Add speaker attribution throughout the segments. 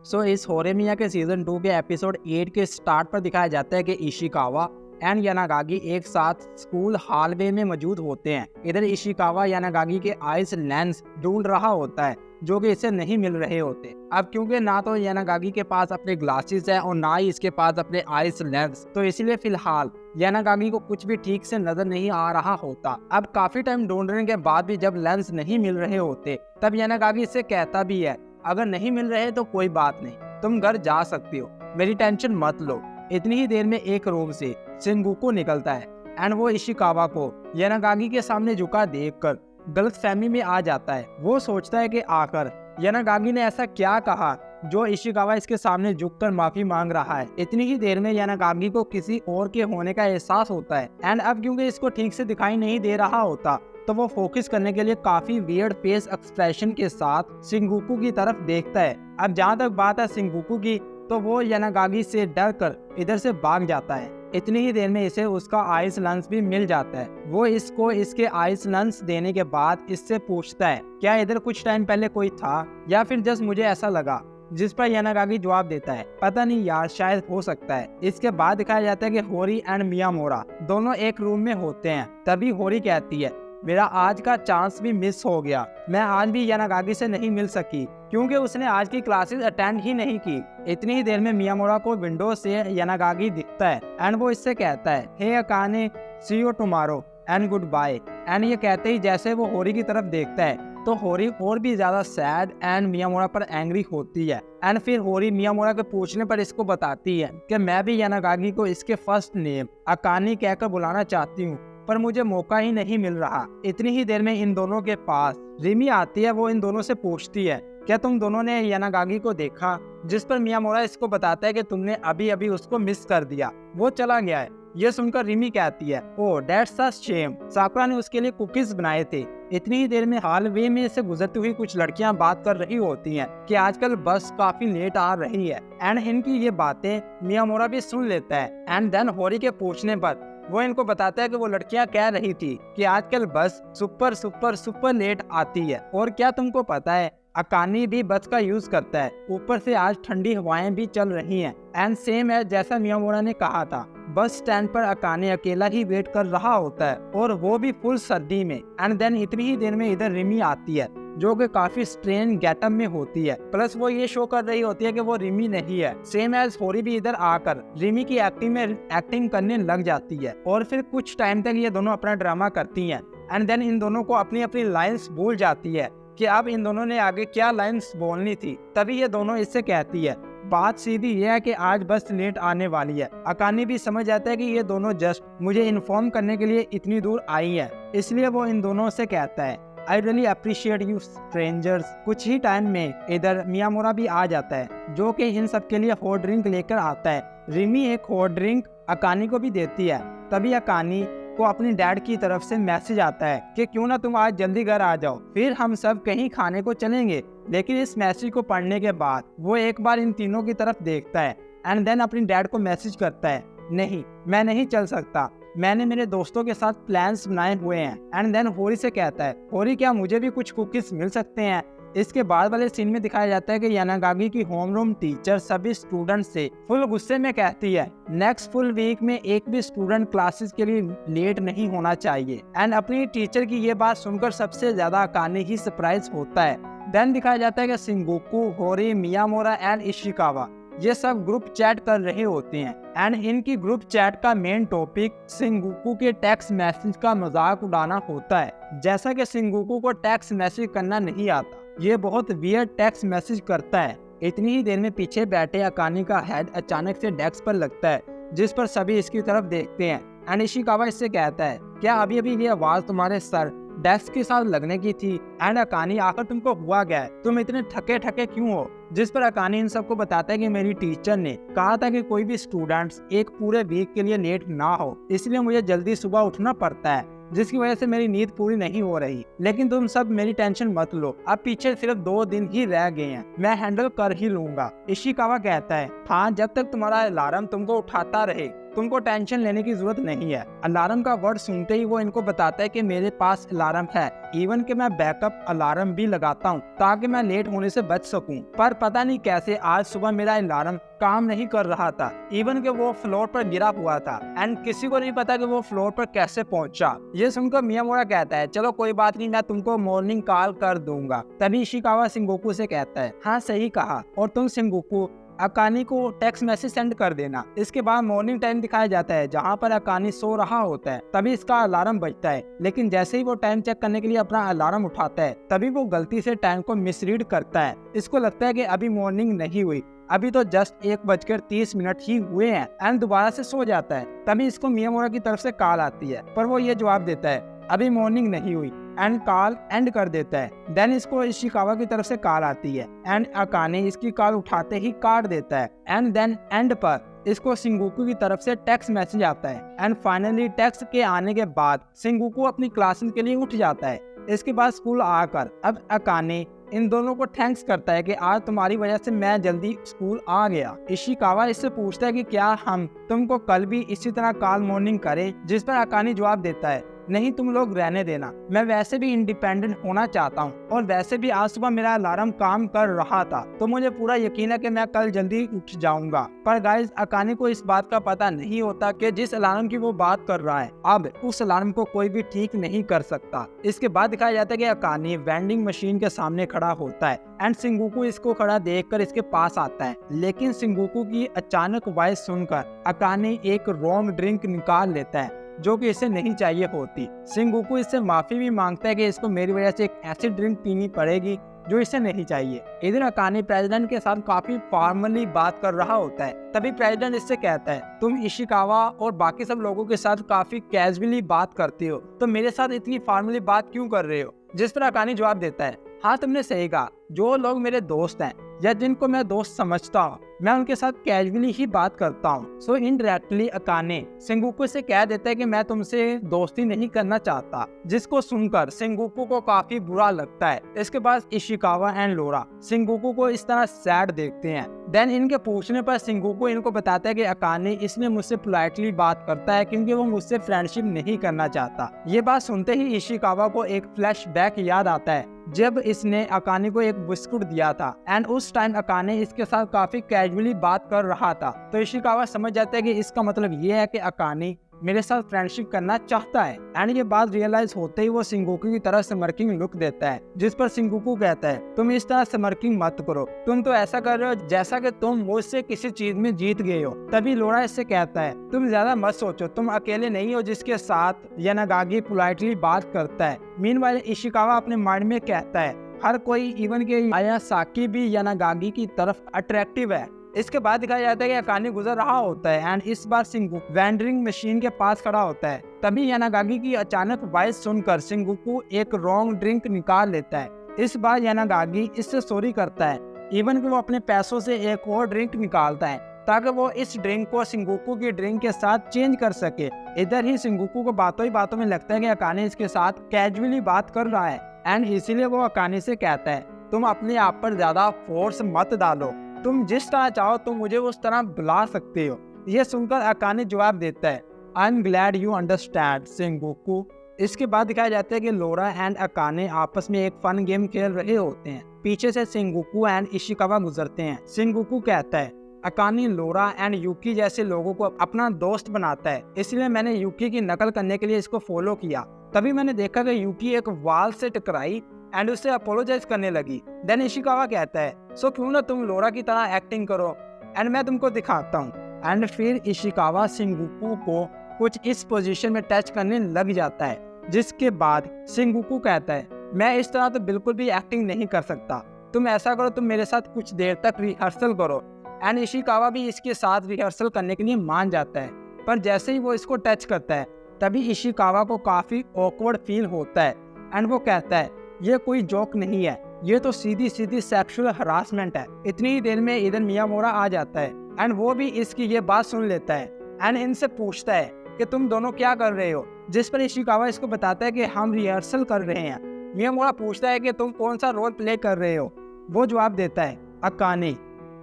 Speaker 1: इस होरेमिया के सीजन 2 के एपिसोड 8 के स्टार्ट पर दिखाया जाता है कि इशिकावा एंड यानागागी एक साथ स्कूल हॉलवे में मौजूद होते हैं। इधर इशिकावा यानागागी के आइस लेंस ढूंढ रहा होता है जो कि इसे नहीं मिल रहे होते। अब क्योंकि ना तो यानागागी के पास अपने ग्लासेस है और ना ही इसके पास अपने आइस लेंस, तो इसलिए फिलहाल यानागागी को कुछ भी ठीक से नजर नहीं आ रहा होता। अब काफी टाइम ढूंढने के बाद भी जब लेंस नहीं मिल रहे होते तब यानागागी इससे कहता भी है, अगर नहीं मिल रहे तो कोई बात नहीं, तुम घर जा सकती हो, मेरी टेंशन मत लो। इतनी ही देर में एक रूम से शिनगुको निकलता है एंड वो इशिकावा को यानागागी के सामने झुका देखकर गलतफहमी में आ जाता है। वो सोचता है कि आखिर यानागागी ने ऐसा क्या कहा जो इशिकावा इसके सामने झुककर माफी मांग रहा है। इतनी ही देर में यानागागी को किसी और के होने का एहसास होता है एंड अब क्योंकि इसको ठीक से दिखाई नहीं दे रहा होता तो वो फोकस करने के लिए काफी वियर्ड फेस एक्सप्रेशन के साथ शिनगुको की तरफ देखता है। अब जहाँ तक बात है शिनगुको की, तो वो यानागागी से डर कर इधर से भाग जाता है। इतनी ही देर में इसे उसका आइस लेंस भी मिल जाता है। वो इसको इसके आइस लेंस देने के बाद इससे पूछता है, क्या इधर कुछ टाइम पहले कोई था या फिर जस्ट मुझे ऐसा लगा? जिस पर यानागागी जवाब देता है, पता नहीं यार, शायद हो सकता है। इसके बाद दिखाया जाता है कि होरी एंड मियामोरा दोनों एक रूम में होते हैं। तभी होरी कहती है, मेरा आज का चांस भी मिस हो गया। मैं आज भी यानागागी से नहीं मिल सकी क्योंकि उसने आज की क्लासेस अटेंड ही नहीं की। इतनी ही देर में मियामोरा को विंडो से यानागागी दिखता है एंड वो इससे कहता है, hey Akane, see you tomorrow and goodbye. And ये कहते ही जैसे वो होरी की तरफ देखता है तो होरी और भी ज्यादा सैड एंड मियामोरा पर एंग्री होती है। एंड फिर होरी मियामोरा के पूछने पर इसको बताती है कि मैं भी यानागागी को इसके फर्स्ट नेम अकाने कहकर बुलाना चाहती हूँ, पर मुझे मौका ही नहीं मिल रहा। इतनी ही देर में इन दोनों के पास रिमी आती है। वो इन दोनों से पूछती है, क्या तुम दोनों ने यानागागी को देखा? जिस पर मियामोरा इसको बताता है कि तुमने अभी अभी उसको मिस कर दिया, वो चला गया है। ये सुनकर रिमी कहती है, ओह दैट्स अ शेम, साकुरा ने उसके लिए कुकीज बनाए थे। इतनी ही देर में हॉलवे में से गुजरती हुई कुछ लड़कियां बात कर रही होती हैं कि आजकल बस काफी लेट आ रही है एंड इनकी ये बातें मियामोरा भी सुन लेता है। एंड देन होरी के पूछने पर वो इनको बताता है कि वो लड़कियां कह रही थी कि आजकल बस सुपर सुपर सुपर लेट आती है। और क्या तुमको पता है, अकानी भी बस का यूज करता है। ऊपर से आज ठंडी हवाएं भी चल रही हैं एंड सेम है जैसा मियामोरा ने कहा था। बस स्टैंड पर अकाने अकेला ही वेट कर रहा होता है और वो भी फुल सर्दी में। एंड देन इतनी ही देर में इधर रिमी आती है जो कि काफी स्ट्रेन गेटअप में होती है। प्लस वो ये शो कर रही होती है कि वो रिमी नहीं है। सेम एज होरी भी इधर आकर रिमी की एक्टिंग करने लग जाती है। और फिर कुछ टाइम तक ये दोनों अपना ड्रामा करती हैं एंड देन इन दोनों को अपनी अपनी लाइंस भूल जाती है कि अब इन दोनों ने आगे क्या लाइंस बोलनी थी। तभी ये दोनों इससे कहती है, बात सीधी ये है कि आज बस लेट आने वाली है। अकानी भी समझ जाता है कि ये दोनों जस्ट मुझे इन्फॉर्म करने के लिए इतनी दूर आई है, इसलिए वो इन दोनों से कहता है, I really appreciate you strangers. कुछ ही टाइम में इधर मियामोरा भी आ जाता है जो कि इन सब के लिए हॉट ड्रिंक लेकर आता है। रिमी एक हॉट ड्रिंक अकानी को भी देती है। तभी अकानी को अपनी डैड की तरफ से मैसेज आता है कि क्यों ना तुम आज जल्दी घर आ जाओ, फिर हम सब कहीं खाने को चलेंगे। लेकिन इस मैसेज को पढ़ने के बाद वो एक बार इन तीनों की तरफ देखता है एंड देन अपनी डैड को मैसेज करता है, नहीं मैं नहीं चल सकता, मैंने मेरे दोस्तों के साथ प्लान्स बनाए हुए हैं। एंड देन होरी से कहता है, होरी क्या मुझे भी कुछ कुकीज मिल सकते हैं? इसके बाद वाले सीन में दिखाया जाता है कि यानागागी की होमरूम टीचर सभी स्टूडेंट से फुल गुस्से में कहती है, नेक्स्ट फुल वीक में एक भी स्टूडेंट क्लासेस के लिए लेट नहीं होना चाहिए। एंड अपनी टीचर की ये बात सुनकर सबसे ज्यादा अकाने ही सरप्राइज होता है। देन दिखाया जाता है कि शिनगुको, होरी, मियामोरा एंड इशिकावा ये सब ग्रुप चैट कर रहे होते हैं एंड इनकी ग्रुप चैट का मेन टॉपिक शिनगुको के टेक्स्ट मैसेज का मजाक उड़ाना होता है। जैसा कि शिनगुको को टेक्स्ट मैसेज करना नहीं आता, ये बहुत वियर्ड टेक्स्ट मैसेज करता है। इतनी ही देर में पीछे बैठे अकानी का हेड अचानक से डेस्क पर लगता है जिस पर सभी इसकी तरफ देखते हैं एंड इशिकावा इससे कहता है, क्या अभी अभी ये आवाज तुम्हारे सर डेस्क के साथ लगने की थी? एंड अकानी, आखिर तुमको हुआ क्या है, तुम इतने थके थके क्यों हो? जिस पर अकानी इन सबको बताता है कि मेरी टीचर ने कहा था कि कोई भी स्टूडेंट्स एक पूरे वीक के लिए लेट ना हो, इसलिए मुझे जल्दी सुबह उठना पड़ता है, जिसकी वजह से मेरी नींद पूरी नहीं हो रही। लेकिन तुम सब मेरी टेंशन मत लो, अब पीछे सिर्फ 2 दिन ही रह गए हैं, मैं हैंडल कर ही लूंगा। इशिकावा कहता है, हाँ जब तक तुम्हारा अलार्म तुमको उठाता रहे तुमको टेंशन लेने की जरूरत नहीं है। अलार्म का वर्ड सुनते ही वो इनको बताता है कि मेरे पास अलार्म है, इवन कि मैं बैकअप अलार्म भी लगाता हूँ ताकि मैं लेट होने से बच सकूं। पर पता नहीं कैसे आज सुबह मेरा अलार्म काम नहीं कर रहा था, इवन कि वो फ्लोर पर गिरा हुआ था एंड किसी को नहीं पता कि वो फ्लोर पर कैसे पहुंचा। ये सुनकर मियामोरा कहता है चलो कोई बात नहीं, मैं तुमको मॉर्निंग कॉल कर दूंगा। तभी इशिकावा सेंगोकू से कहता है हाँ सही कहा, और तुम सेंगोकू अकानी को टेक्स्ट मैसेज सेंड कर देना। इसके बाद मॉर्निंग टाइम दिखाया जाता है जहाँ पर अकानी सो रहा होता है। तभी इसका अलार्म बजता है, लेकिन जैसे ही वो टाइम चेक करने के लिए अपना अलार्म उठाता है तभी वो गलती से टाइम को मिसरीड करता है। इसको लगता है कि अभी मॉर्निंग नहीं हुई, अभी तो जस्ट 1:30 ही हुए हैं एंड दोबारा से सो जाता है। तभी इसको मियामोरा की तरफ से कॉल आती है, पर वो ये जवाब देता है अभी मॉर्निंग नहीं हुई एंड कॉल एंड कर देता है। देन इसको इशिकावा की तरफ से कॉल आती है एंड अकाने इसकी कॉल उठाते ही काट देता है एंड देन एंड पर इसको सेंगोकू की तरफ से टेक्स्ट मैसेज आता है एंड फाइनली टेक्स्ट के आने के बाद सेंगोकू अपनी क्लासेस के लिए उठ जाता है। इसके बाद स्कूल आकर अब अकाने इन दोनों को थैंक्स करता है कि आज तुम्हारी वजह से मैं जल्दी स्कूल आ गया। इशिकावा इससे पूछता है कि क्या हम तुमको कल भी इसी तरह कॉल मॉर्निंग करें, जिस पर अकाने जवाब देता है नहीं तुम लोग रहने देना, मैं वैसे भी इंडिपेंडेंट होना चाहता हूँ और वैसे भी आज सुबह मेरा अलार्म काम कर रहा था तो मुझे पूरा यकीन है कि मैं कल जल्दी उठ जाऊंगा। पर गाइस अकाने को इस बात का पता नहीं होता कि जिस अलार्म की वो बात कर रहा है अब उस अलार्म को कोई भी ठीक नहीं कर सकता। इसके बाद दिखाया जाता है कि अकाने वेंडिंग मशीन के सामने खड़ा होता है एंड सेंगोकू इसको खड़ा देखकर इसके पास आता है, लेकिन सेंगोकू की अचानक वॉइस सुनकर अकाने एक रॉन्ग ड्रिंक निकाल लेता है जो कि इसे नहीं चाहिए होती। सेंगोकू इससे माफी भी मांगता है कि इसको मेरी वजह से एक ऐसी ड्रिंक पीनी पड़ेगी जो इसे नहीं चाहिए। इधर अकाने प्रेसिडेंट के साथ काफी फॉर्मली बात कर रहा होता है। तभी प्रेसिडेंट इससे कहता है तुम इशिकावा और बाकी सब लोगों के साथ काफी कैजुअली बात करते हो, तो मेरे साथ इतनी फॉर्मली बात क्यों कर रहे हो? जिस पर अकाने जवाब देता है हाँ तुमने सही कहा, जो लोग मेरे दोस्त हैं या जिनको मैं दोस्त समझता हूँ मैं उनके साथ कैजुअली ही बात करता हूँ। सो इनडायरेक्टली अकाने सेंगोकू से कह देता है कि मैं तुमसे दोस्ती नहीं करना चाहता, जिसको सुनकर सेंगोकू को काफी बुरा लगता है। इसके बाद इशिकावा एंड लोरा सेंगोकू को इस तरह सैड देखते हैं। देन इनके पूछने पर सेंगोकू इनको बताता है कि अकाने इसलिए मुझसे पोलाइटली बात करता है क्योंकि वो मुझसे फ्रेंडशिप नहीं करना चाहता। ये बात सुनते ही इशिकावा को एक फ्लैशबैक याद आता है जब इसने अकाने को एक बिस्कुट दिया था एंड उस टाइम अकाने इसके साथ काफी कैजुअली बात कर रहा था। तो इशिकावा समझ जाता है कि इसका मतलब ये है कि अकाने मेरे साथ फ्रेंडशिप करना चाहता है एंड ये बात रियलाइज होते ही वो सेंगोकू की तरह स्मर्किंग लुक देता है, जिस पर सेंगोकू कहता है तुम इस तरह स्मर्किंग मत करो, तुम तो ऐसा कर रहे हो जैसा कि तुम मुझसे किसी चीज में जीत गए हो। तभी लोरा इससे कहता है तुम ज्यादा मत सोचो, तुम अकेले नहीं हो जिसके साथ यानागागी पोलाइटली बात करता है। मीनवाइल इशिकावा अपने माइंड में कहता है हर कोई इवन के आयासाकी भी यानागागी की तरफ अट्रैक्टिव है। इसके बाद दिखाया जाता है कि अकाने गुजर रहा होता है एंड इस बार सेंगोकू वेंडरिंग मशीन के पास खड़ा होता है। तभी यानागागी की अचानक वॉइस सुनकर सेंगोकू एक रॉन्ग ड्रिंक निकाल लेता है। इस बार यानागागी इससे सॉरी करता है, इवन कि वो अपने पैसों से एक और ड्रिंक निकालता है ताकि वो इस ड्रिंक को सेंगोकू की ड्रिंक के साथ चेंज कर सके। इधर ही सेंगोकू को बातों ही बातों में लगता है कि अकाने इसके साथ कैजुअली बात कर रहा है एंड इसीलिए वो अकाने से कहता है तुम अपने आप पर ज्यादा फोर्स मत डालो, तुम जिस तरह चाहो तुम मुझे उस तरह बुला सकते हो। यह सुनकर अकाने जवाब देता है I am glad you understand Sengoku. इसके बाद दिखाया जाता है कि लोरा एंड अकाने आपस में एक फन गेम खेल रहे होते हैं। पीछे से सेंगोकू एंड इशिकावा गुजरते हैं। सेंगोकू कहता है अकाने लोरा एंड यूकी जैसे लोगों को अपना दोस्त बनाता है, इसलिए मैंने यूकी की नकल करने के लिए इसको फॉलो किया। तभी मैंने देखा कि यूकी एक वाल से टकराई एंड उससे अपोलोजाइज करने लगी। देन इशिकावा कहता है सो क्यों ना तुम लोरा की तरह एक्टिंग करो एंड मैं तुमको दिखाता हूँ। एंड फिर इशिकावा सेंगोकू को कुछ इस पोजीशन में टच करने लग जाता है, जिसके बाद सेंगोकू कहता है मैं इस तरह तो बिल्कुल भी एक्टिंग नहीं कर सकता, तुम ऐसा करो तुम मेरे साथ कुछ देर तक रिहर्सल करो। एंड इशिकावा भी इसके साथ रिहर्सल करने के लिए मान जाता है, पर जैसे ही वो इसको टच करता है तभी इशिकावा को काफी ऑकवर्ड फील होता है एंड वो कहता है ये कोई जोक नहीं है, ये तो सीधी सीधी सेक्सुअल हरासमेंट है। इतनी ही देर में इधर मियामोरा आ जाता है एंड वो भी इसकी ये बात सुन लेता है एंड इनसे पूछता है कि तुम दोनों क्या कर रहे हो, जिस पर इशिकावा इसको बताता है कि हम रिहर्सल कर रहे हैं। मियामोरा पूछता है कि तुम कौन सा रोल प्ले कर रहे हो, वो जवाब देता है अकाने।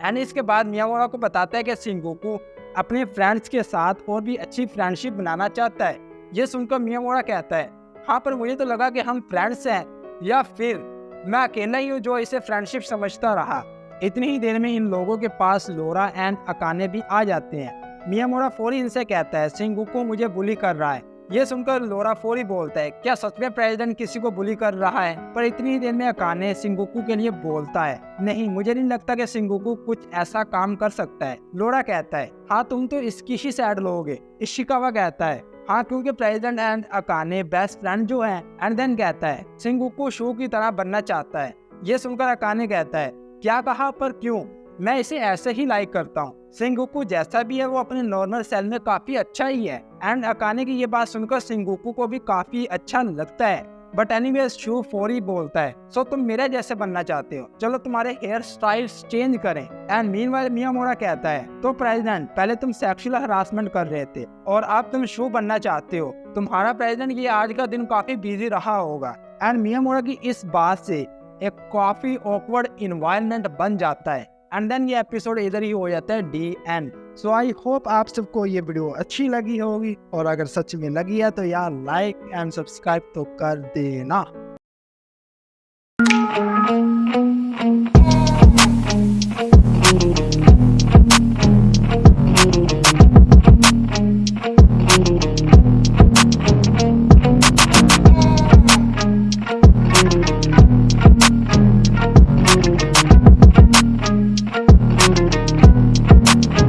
Speaker 1: एंड इसके बाद मियामोरा को बताता है कि सेंगोकू अपने फ्रेंड्स के साथ और भी अच्छी फ्रेंडशिप बनाना चाहता है। ये सुनकर मियामोरा कहता है, हाँ पर मुझे तो लगा कि हम फ्रेंड्स हैं, या फिर मैं अकेला ही हूँ जो इसे फ्रेंडशिप समझता रहा। इतनी ही देर में इन लोगों के पास लोरा एंड अकाने भी आ जाते हैं। मियामोरा फौरी इनसे कहता है, शिनगुकु मुझे बुली कर रहा है। ये सुनकर लोरा फौरी बोलता है, क्या सच में प्रेसिडेंट किसी को बुली कर रहा है? पर इतनी ही देर में अकाने शिनगुकु के लिए बोलता है, नहीं मुझे नहीं लगता कि शिनगुकु कुछ ऐसा काम कर सकता है। लोरा कहता है, हाँ तुम तो इसकी ही साइड लोगे। इशिकावा कहता है, हाँ क्योंकि president and Akane best friend जो है। एंड देन कहता है, शिनगुकु शू की तरह बनना चाहता है। ये सुनकर अकाने कहता है, क्या कहा, पर क्यों? मैं इसे ऐसे ही लाइक करता हूँ। शिनगुकु जैसा भी है वो अपने नॉर्मल सेल में काफी अच्छा ही है। एंड अकाने की ये बात सुनकर शिनगुकु को भी काफी अच्छा लगता है। बट एनीवेज शू फौरी बोलता है, सो तुम मेरे जैसे बनना चाहते हो, चलो तुम्हारे हेयर स्टाइल्स चेंज करें। एंड मीनवाइल मियामोरा कहता है, तो प्रेसिडेंट पहले तुम सेक्सुअल हरासमेंट कर रहे थे और अब तुम शू बनना चाहते हो। तुम्हारा प्रेसिडेंट ये आज का दिन काफी बिजी रहा होगा। एंड मियामोरा की इस बात से एक काफी ऑकवर्ड इन्वायरमेंट बन जाता है। एंड देन ये एपिसोड इधर ही हो जाता है D and. So I hope आप सबको ये वीडियो अच्छी लगी होगी, और अगर सच में लगी है तो यार लाइक एंड सब्सक्राइब तो कर देना।